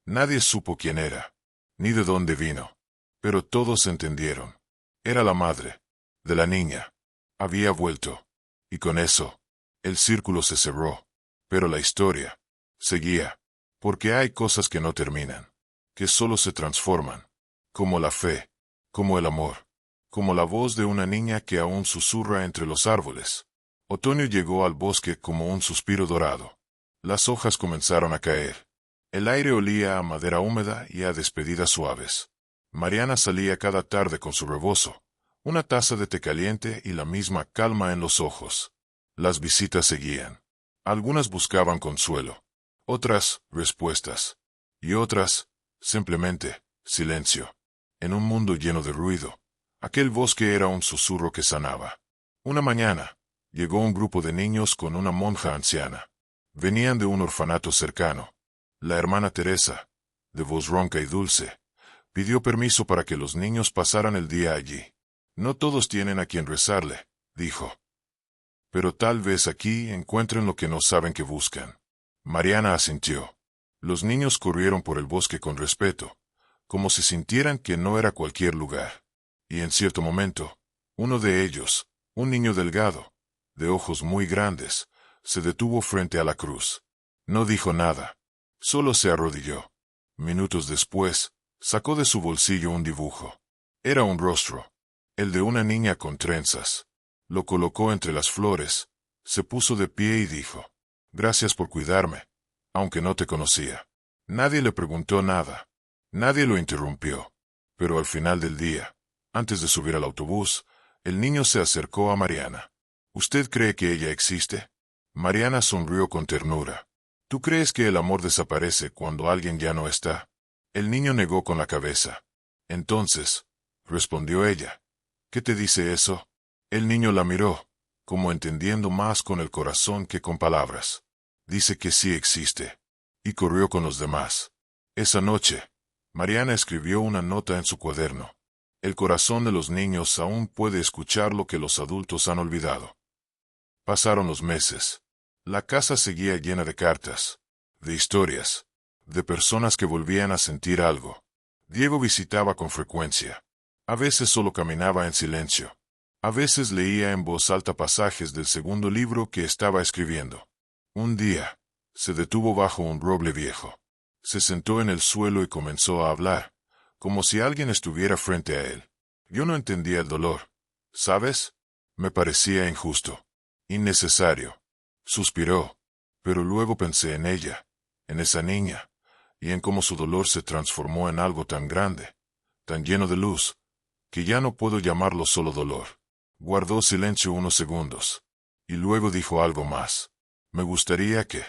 Nadie supo quién era, ni de dónde vino, pero todos entendieron. Era la madre de la niña. Había vuelto, y con eso, el círculo se cerró. Pero la historia seguía, porque hay cosas que no terminan, que solo se transforman, como la fe, como el amor, como la voz de una niña que aún susurra entre los árboles. Otoño llegó al bosque como un suspiro dorado. Las hojas comenzaron a caer. El aire olía a madera húmeda y a despedidas suaves. Mariana salía cada tarde con su rebozo, una taza de té caliente y la misma calma en los ojos. Las visitas seguían. Algunas buscaban consuelo, otras, respuestas, y otras, simplemente, silencio. En un mundo lleno de ruido, aquel bosque era un susurro que sanaba. Una mañana, llegó un grupo de niños con una monja anciana. Venían de un orfanato cercano. La hermana Teresa, de voz ronca y dulce, pidió permiso para que los niños pasaran el día allí. No todos tienen a quien rezarle, dijo. Pero tal vez aquí encuentren lo que no saben que buscan. Mariana asintió. Los niños corrieron por el bosque con respeto, como si sintieran que no era cualquier lugar. Y en cierto momento, uno de ellos, un niño delgado, de ojos muy grandes, se detuvo frente a la cruz. No dijo nada, solo se arrodilló. Minutos después, sacó de su bolsillo un dibujo. Era un rostro, el de una niña con trenzas. Lo colocó entre las flores, se puso de pie y dijo: gracias por cuidarme, aunque no te conocía. Nadie le preguntó nada, nadie lo interrumpió. Pero al final del día, antes de subir al autobús, el niño se acercó a Mariana. ¿Usted cree que ella existe? Mariana sonrió con ternura. ¿Tú crees que el amor desaparece cuando alguien ya no está? El niño negó con la cabeza. Entonces, respondió ella, ¿qué te dice eso? El niño la miró, como entendiendo más con el corazón que con palabras. Dice que sí existe. Y corrió con los demás. Esa noche, Mariana escribió una nota en su cuaderno. El corazón de los niños aún puede escuchar lo que los adultos han olvidado. Pasaron los meses. La casa seguía llena de cartas, de historias, de personas que volvían a sentir algo. Diego visitaba con frecuencia. A veces solo caminaba en silencio. A veces leía en voz alta pasajes del segundo libro que estaba escribiendo. Un día, se detuvo bajo un roble viejo. Se sentó en el suelo y comenzó a hablar, como si alguien estuviera frente a él. Yo no entendía el dolor, ¿sabes? Me parecía injusto, innecesario. Suspiró, pero luego pensé en ella, en esa niña, y en cómo su dolor se transformó en algo tan grande, tan lleno de luz, que ya no puedo llamarlo solo dolor. Guardó silencio unos segundos, y luego dijo algo más. Me gustaría que,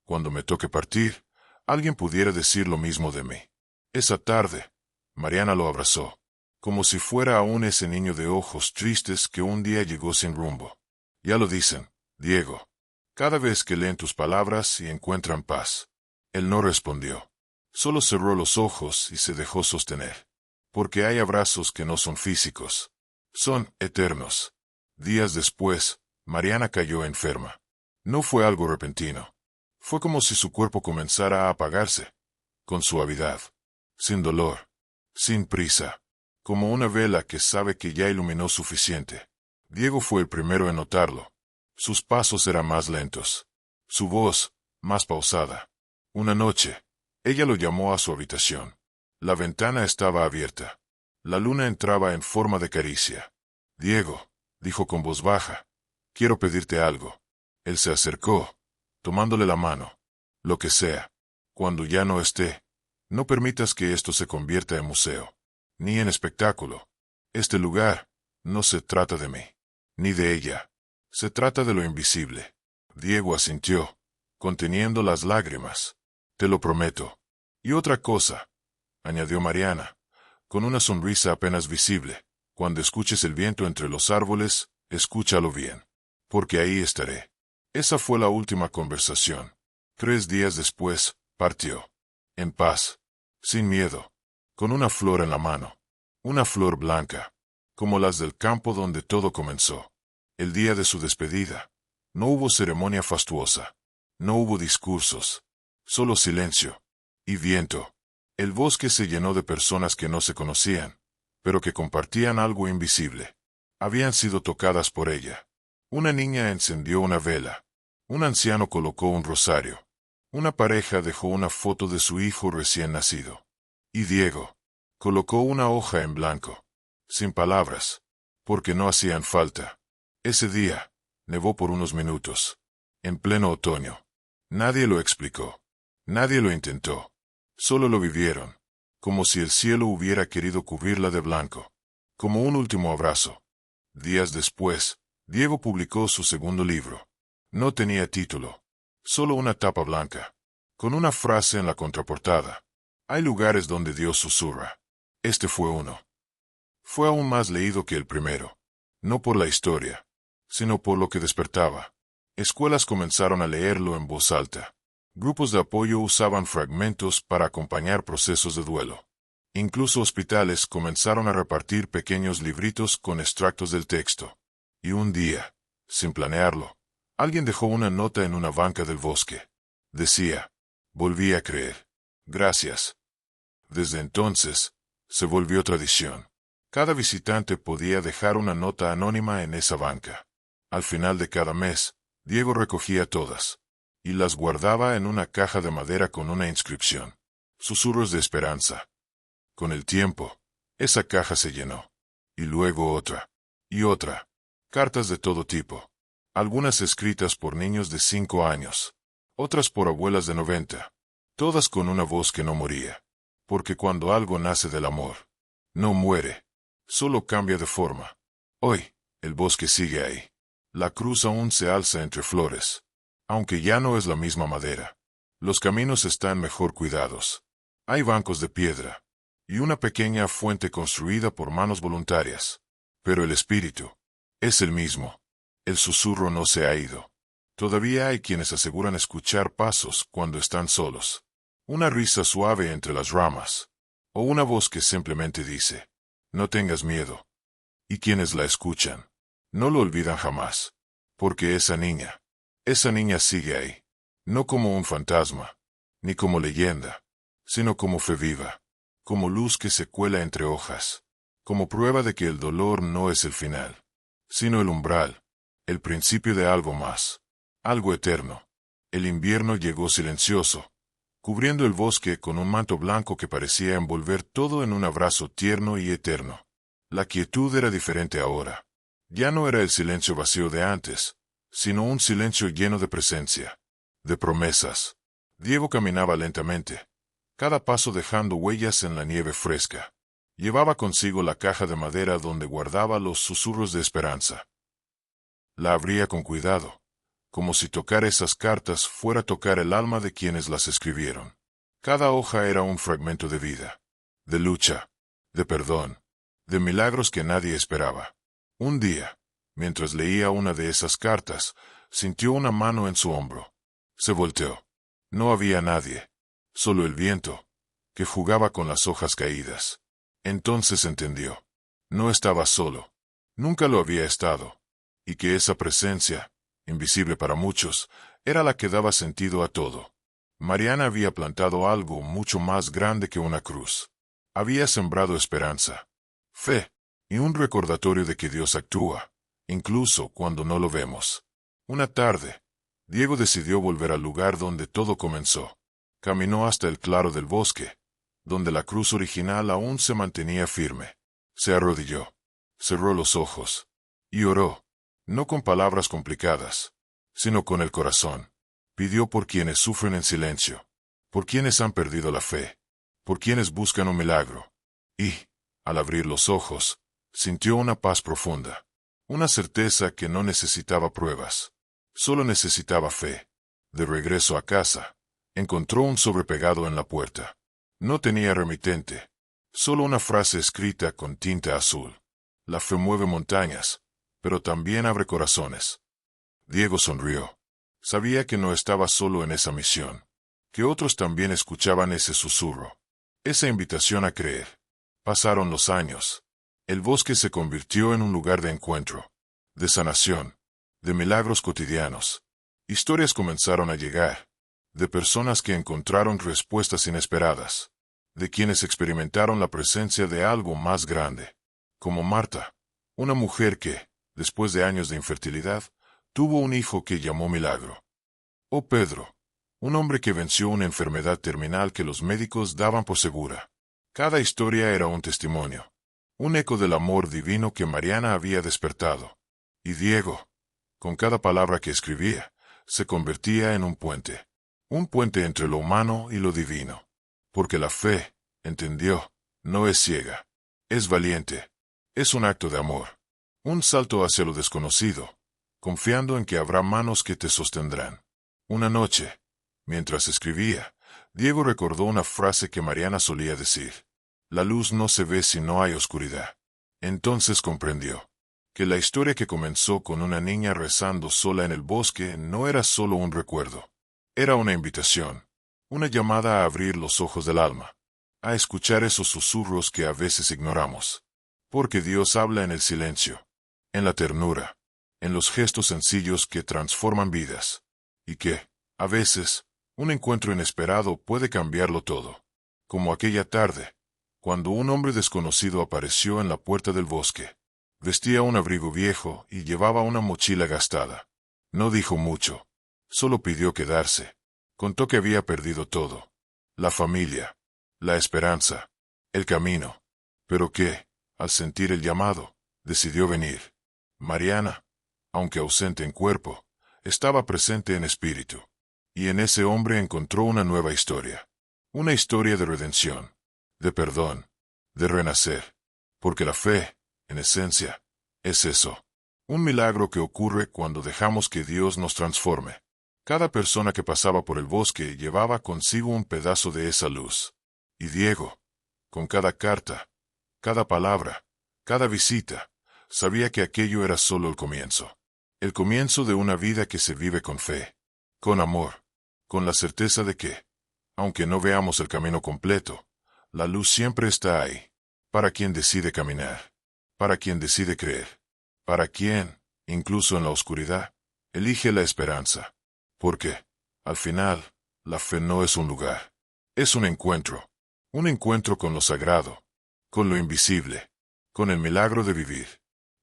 cuando me toque partir, alguien pudiera decir lo mismo de mí. Esa tarde, Mariana lo abrazó, como si fuera aún ese niño de ojos tristes que un día llegó sin rumbo. Ya lo dicen, Diego. Cada vez que leen tus palabras y encuentran paz. Él no respondió. Solo cerró los ojos y se dejó sostener. Porque hay abrazos que no son físicos. Son eternos. Días después, Mariana cayó enferma. No fue algo repentino. Fue como si su cuerpo comenzara a apagarse, con suavidad, sin dolor, sin prisa, como una vela que sabe que ya iluminó suficiente. Diego fue el primero en notarlo. Sus pasos eran más lentos, su voz más pausada. Una noche, Ella lo llamó a su habitación. La ventana estaba abierta. La luna entraba en forma de caricia. Diego, dijo con voz baja, quiero pedirte algo. Él se acercó, tomándole la mano. Lo que sea. Cuando ya no esté, no permitas que esto se convierta en museo, ni en espectáculo. Este lugar, no se trata de mí, ni de ella. Se trata de lo invisible. Diego asintió, conteniendo las lágrimas. Te lo prometo. Y otra cosa, añadió Mariana, con una sonrisa apenas visible, cuando escuches el viento entre los árboles, escúchalo bien, porque ahí estaré. Esa fue la última conversación. 3 días después, partió. En paz, sin miedo, con una flor en la mano. Una flor blanca, como las del campo donde todo comenzó. El día de su despedida, no hubo ceremonia fastuosa. No hubo discursos. Solo silencio. Y viento. El bosque se llenó de personas que no se conocían, pero que compartían algo invisible. Habían sido tocadas por ella. Una niña encendió una vela. Un anciano colocó un rosario. Una pareja dejó una foto de su hijo recién nacido. Y Diego colocó una hoja en blanco. Sin palabras, porque no hacían falta. Ese día, nevó por unos minutos. En pleno otoño. Nadie lo explicó. Nadie lo intentó. Solo lo vivieron. Como si el cielo hubiera querido cubrirla de blanco. Como un último abrazo. Días después, Diego publicó su segundo libro. No tenía título. Solo una tapa blanca. Con una frase en la contraportada. Hay lugares donde Dios susurra. Este fue uno. Fue aún más leído que el primero. No por la historia, sino por lo que despertaba. Escuelas comenzaron a leerlo en voz alta. Grupos de apoyo usaban fragmentos para acompañar procesos de duelo. Incluso hospitales comenzaron a repartir pequeños libritos con extractos del texto. Y un día, sin planearlo, alguien dejó una nota en una banca del bosque. Decía, volví a creer. Gracias. Desde entonces, se volvió tradición. Cada visitante podía dejar una nota anónima en esa banca. Al final de cada mes, Diego recogía todas y las guardaba en una caja de madera con una inscripción. Susurros de esperanza. Con el tiempo, esa caja se llenó. Y luego otra. Y otra. Cartas de todo tipo. Algunas escritas por niños de 5 años. Otras por abuelas de 90. Todas con una voz que no moría. Porque cuando algo nace del amor, no muere. Solo cambia de forma. Hoy, el bosque sigue ahí. La cruz aún se alza entre flores. Aunque ya no es la misma madera. Los caminos están mejor cuidados. Hay bancos de piedra. Y una pequeña fuente construida por manos voluntarias. Pero el espíritu es el mismo. El susurro no se ha ido. Todavía hay quienes aseguran escuchar pasos cuando están solos. Una risa suave entre las ramas. O una voz que simplemente dice, no tengas miedo. Y quienes la escuchan, no lo olvidan jamás. Porque esa niña sigue ahí. No como un fantasma, ni como leyenda, sino como fe viva. Como luz que se cuela entre hojas. Como prueba de que el dolor no es el final, sino el umbral, el principio de algo más. Algo eterno. El invierno llegó silencioso, cubriendo el bosque con un manto blanco que parecía envolver todo en un abrazo tierno y eterno. La quietud era diferente ahora. Ya no era el silencio vacío de antes, sino un silencio lleno de presencia, de promesas. Diego caminaba lentamente, cada paso dejando huellas en la nieve fresca. Llevaba consigo la caja de madera donde guardaba los susurros de esperanza. La abría con cuidado, como si tocar esas cartas fuera tocar el alma de quienes las escribieron. Cada hoja era un fragmento de vida, de lucha, de perdón, de milagros que nadie esperaba. Un día, mientras leía una de esas cartas, sintió una mano en su hombro. Se volteó. No había nadie, solo el viento, que jugaba con las hojas caídas. Entonces entendió. No estaba solo. Nunca lo había estado. Y que esa presencia, invisible para muchos, era la que daba sentido a todo. Mariana había plantado algo mucho más grande que una cruz. Había sembrado esperanza, fe, y un recordatorio de que Dios actúa, incluso cuando no lo vemos. Una tarde, Diego decidió volver al lugar donde todo comenzó. Caminó hasta el claro del bosque, donde la cruz original aún se mantenía firme. Se arrodilló, cerró los ojos, y oró, no con palabras complicadas, sino con el corazón. Pidió por quienes sufren en silencio, por quienes han perdido la fe, por quienes buscan un milagro. Y, al abrir los ojos, sintió una paz profunda, una certeza que no necesitaba pruebas, solo necesitaba fe. De regreso a casa, encontró un sobre pegado en la puerta. No tenía remitente, solo una frase escrita con tinta azul. La fe mueve montañas, pero también abre corazones. Diego sonrió. Sabía que no estaba solo en esa misión, que otros también escuchaban ese susurro, esa invitación a creer. Pasaron los años. El bosque se convirtió en un lugar de encuentro, de sanación, de milagros cotidianos. Historias comenzaron a llegar, de personas que encontraron respuestas inesperadas, de quienes experimentaron la presencia de algo más grande, como Marta, una mujer que, después de años de infertilidad, tuvo un hijo que llamó Milagro. O Pedro, un hombre que venció una enfermedad terminal que los médicos daban por segura. Cada historia era un testimonio, un eco del amor divino que Mariana había despertado. Y Diego, con cada palabra que escribía, se convertía en un puente entre lo humano y lo divino. Porque la fe, entendió, no es ciega, es valiente, es un acto de amor, un salto hacia lo desconocido, confiando en que habrá manos que te sostendrán. Una noche, mientras escribía, Diego recordó una frase que Mariana solía decir: la luz no se ve si no hay oscuridad. Entonces comprendió que la historia que comenzó con una niña rezando sola en el bosque no era solo un recuerdo. Era una invitación, una llamada a abrir los ojos del alma, a escuchar esos susurros que a veces ignoramos. Porque Dios habla en el silencio, en la ternura, en los gestos sencillos que transforman vidas. Y que, a veces, un encuentro inesperado puede cambiarlo todo. Como aquella tarde, cuando un hombre desconocido apareció en la puerta del bosque. Vestía un abrigo viejo y llevaba una mochila gastada. No dijo mucho, solo pidió quedarse. Contó que había perdido todo: la familia, la esperanza, el camino. Pero que, al sentir el llamado, decidió venir. Mariana, aunque ausente en cuerpo, estaba presente en espíritu. Y en ese hombre encontró una nueva historia. Una historia de redención, de perdón, de renacer. Porque la fe, en esencia, es eso. Un milagro que ocurre cuando dejamos que Dios nos transforme. Cada persona que pasaba por el bosque llevaba consigo un pedazo de esa luz. Y Diego, con cada carta, cada palabra, cada visita, sabía que aquello era solo el comienzo. El comienzo de una vida que se vive con fe, con amor, con la certeza de que, aunque no veamos el camino completo, la luz siempre está ahí, para quien decide caminar, para quien decide creer, para quien, incluso en la oscuridad, elige la esperanza. Porque, al final, la fe no es un lugar, es un encuentro con lo sagrado, con lo invisible, con el milagro de vivir.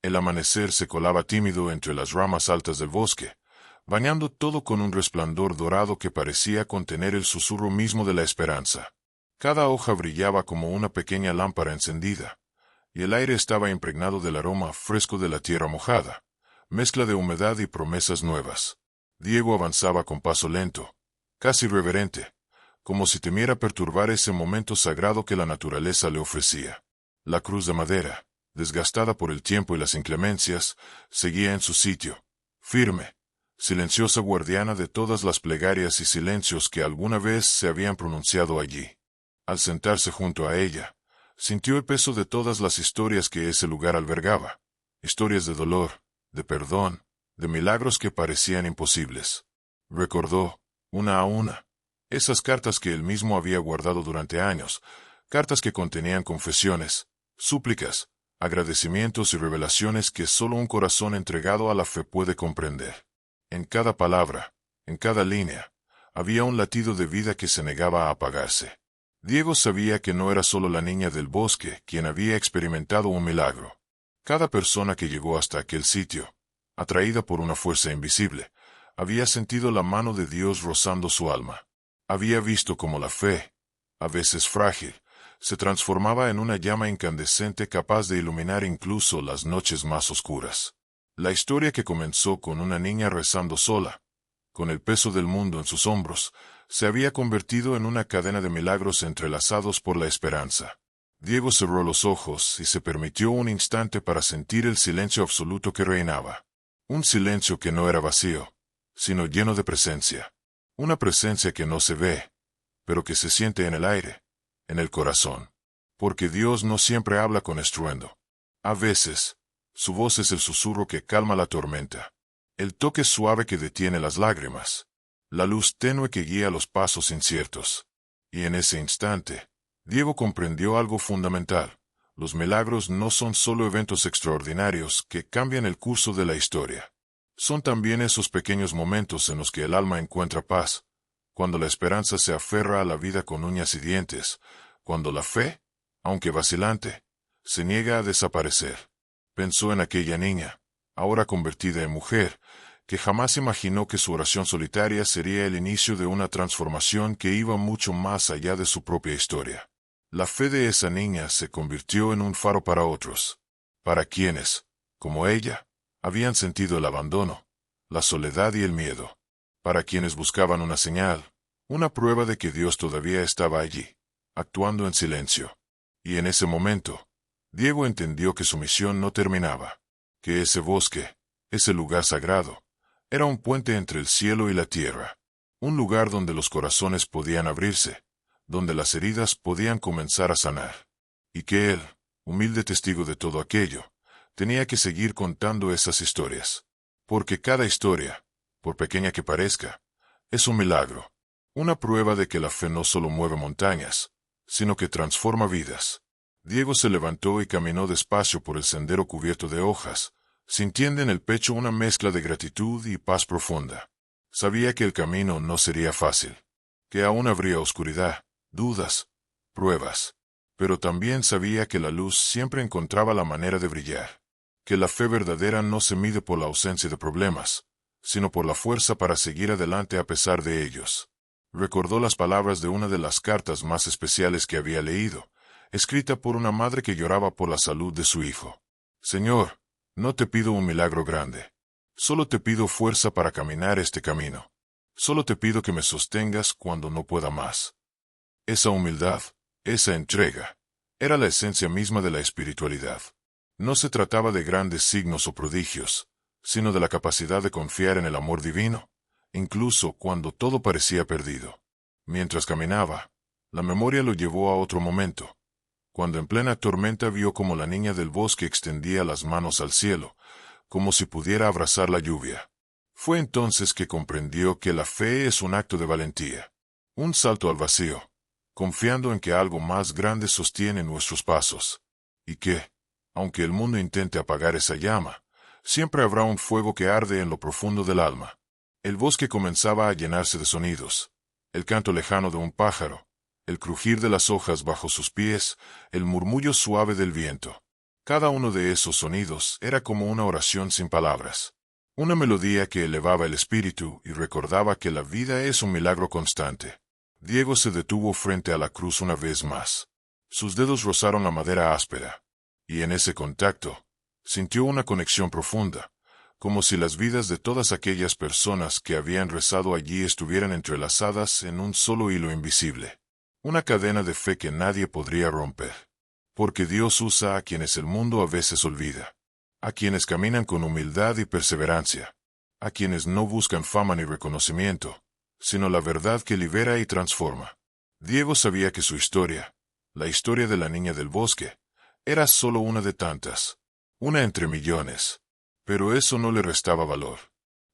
El amanecer se colaba tímido entre las ramas altas del bosque, bañando todo con un resplandor dorado que parecía contener el susurro mismo de la esperanza. Cada hoja brillaba como una pequeña lámpara encendida, y el aire estaba impregnado del aroma fresco de la tierra mojada, mezcla de humedad y promesas nuevas. Diego avanzaba con paso lento, casi reverente, como si temiera perturbar ese momento sagrado que la naturaleza le ofrecía. La cruz de madera, desgastada por el tiempo y las inclemencias, seguía en su sitio, firme, silenciosa guardiana de todas las plegarias y silencios que alguna vez se habían pronunciado allí. Al sentarse junto a ella, sintió el peso de todas las historias que ese lugar albergaba, historias de dolor, de perdón, de milagros que parecían imposibles. Recordó, una a una, esas cartas que él mismo había guardado durante años, cartas que contenían confesiones, súplicas, agradecimientos y revelaciones que solo un corazón entregado a la fe puede comprender. En cada palabra, en cada línea, había un latido de vida que se negaba a apagarse. Diego sabía que no era solo la niña del bosque quien había experimentado un milagro. Cada persona que llegó hasta aquel sitio, atraída por una fuerza invisible, había sentido la mano de Dios rozando su alma. Había visto cómo la fe, a veces frágil, se transformaba en una llama incandescente capaz de iluminar incluso las noches más oscuras. La historia, que comenzó con una niña rezando sola, con el peso del mundo en sus hombros, se había convertido en una cadena de milagros entrelazados por la esperanza. Diego cerró los ojos y se permitió un instante para sentir el silencio absoluto que reinaba. Un silencio que no era vacío, sino lleno de presencia. Una presencia que no se ve, pero que se siente en el aire, en el corazón. Porque Dios no siempre habla con estruendo. A veces, su voz es el susurro que calma la tormenta, el toque suave que detiene las lágrimas, la luz tenue que guía los pasos inciertos. Y en ese instante, Diego comprendió algo fundamental. Los milagros no son solo eventos extraordinarios que cambian el curso de la historia. Son también esos pequeños momentos en los que el alma encuentra paz, cuando la esperanza se aferra a la vida con uñas y dientes, cuando la fe, aunque vacilante, se niega a desaparecer. Pensó en aquella niña, ahora convertida en mujer, que jamás imaginó que su oración solitaria sería el inicio de una transformación que iba mucho más allá de su propia historia. La fe de esa niña se convirtió en un faro para otros, para quienes, como ella, habían sentido el abandono, la soledad y el miedo, para quienes buscaban una señal, una prueba de que Dios todavía estaba allí, actuando en silencio. Y en ese momento, Diego entendió que su misión no terminaba, que ese bosque, ese lugar sagrado, era un puente entre el cielo y la tierra, un lugar donde los corazones podían abrirse, donde las heridas podían comenzar a sanar, y que él, humilde testigo de todo aquello, tenía que seguir contando esas historias, porque cada historia, por pequeña que parezca, es un milagro, una prueba de que la fe no solo mueve montañas, sino que transforma vidas. Diego se levantó y caminó despacio por el sendero cubierto de hojas, sintiendo en el pecho una mezcla de gratitud y paz profunda. Sabía que el camino no sería fácil, que aún habría oscuridad, dudas, pruebas, pero también sabía que la luz siempre encontraba la manera de brillar, que la fe verdadera no se mide por la ausencia de problemas, sino por la fuerza para seguir adelante a pesar de ellos. Recordó las palabras de una de las cartas más especiales que había leído, escrita por una madre que lloraba por la salud de su hijo. Señor, no te pido un milagro grande. Solo te pido fuerza para caminar este camino. Solo te pido que me sostengas cuando no pueda más. Esa humildad, esa entrega, era la esencia misma de la espiritualidad. No se trataba de grandes signos o prodigios, sino de la capacidad de confiar en el amor divino, incluso cuando todo parecía perdido. Mientras caminaba, la memoria lo llevó a otro momento, cuando en plena tormenta vio como la niña del bosque extendía las manos al cielo, como si pudiera abrazar la lluvia. Fue entonces que comprendió que la fe es un acto de valentía, un salto al vacío, confiando en que algo más grande sostiene nuestros pasos, y que, aunque el mundo intente apagar esa llama, siempre habrá un fuego que arde en lo profundo del alma. El bosque comenzaba a llenarse de sonidos, el canto lejano de un pájaro, el crujir de las hojas bajo sus pies, el murmullo suave del viento. Cada uno de esos sonidos era como una oración sin palabras, una melodía que elevaba el espíritu y recordaba que la vida es un milagro constante. Diego se detuvo frente a la cruz una vez más. Sus dedos rozaron la madera áspera, y en ese contacto, sintió una conexión profunda, como si las vidas de todas aquellas personas que habían rezado allí estuvieran entrelazadas en un solo hilo invisible. Una cadena de fe que nadie podría romper. Porque Dios usa a quienes el mundo a veces olvida, a quienes caminan con humildad y perseverancia, a quienes no buscan fama ni reconocimiento, sino la verdad que libera y transforma. Diego sabía que su historia, la historia de la niña del bosque, era solo una de tantas, una entre millones. Pero eso no le restaba valor.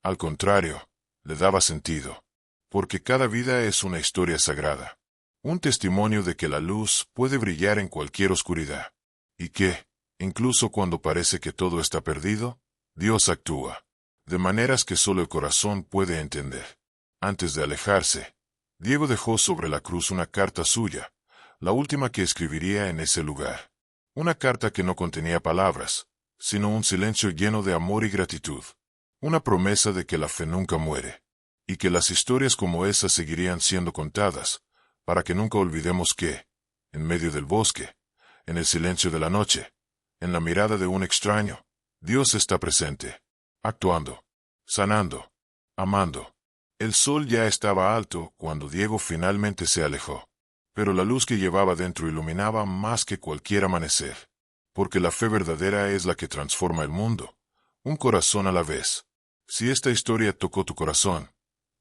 Al contrario, le daba sentido. Porque cada vida es una historia sagrada. Un testimonio de que la luz puede brillar en cualquier oscuridad. Y que, incluso cuando parece que todo está perdido, Dios actúa. De maneras que solo el corazón puede entender. Antes de alejarse, Diego dejó sobre la cruz una carta suya, la última que escribiría en ese lugar. Una carta que no contenía palabras, sino un silencio lleno de amor y gratitud. Una promesa de que la fe nunca muere, y que las historias como esas seguirían siendo contadas, para que nunca olvidemos que, en medio del bosque, en el silencio de la noche, en la mirada de un extraño, Dios está presente, actuando, sanando, amando. El sol ya estaba alto cuando Diego finalmente se alejó, pero la luz que llevaba dentro iluminaba más que cualquier amanecer, porque la fe verdadera es la que transforma el mundo, un corazón a la vez. Si esta historia tocó tu corazón,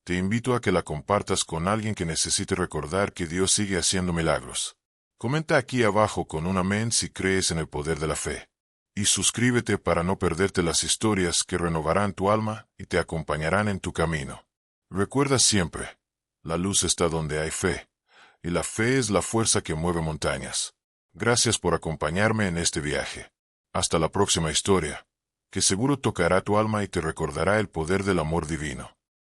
te invito a que la compartas con alguien que necesite recordar que Dios sigue haciendo milagros. Comenta aquí abajo con un amén si crees en el poder de la fe. Y suscríbete para no perderte las historias que renovarán tu alma y te acompañarán en tu camino. Recuerda siempre, la luz está donde hay fe, y la fe es la fuerza que mueve montañas. Gracias por acompañarme en este viaje. Hasta la próxima historia, que seguro tocará tu alma y te recordará el poder del amor divino.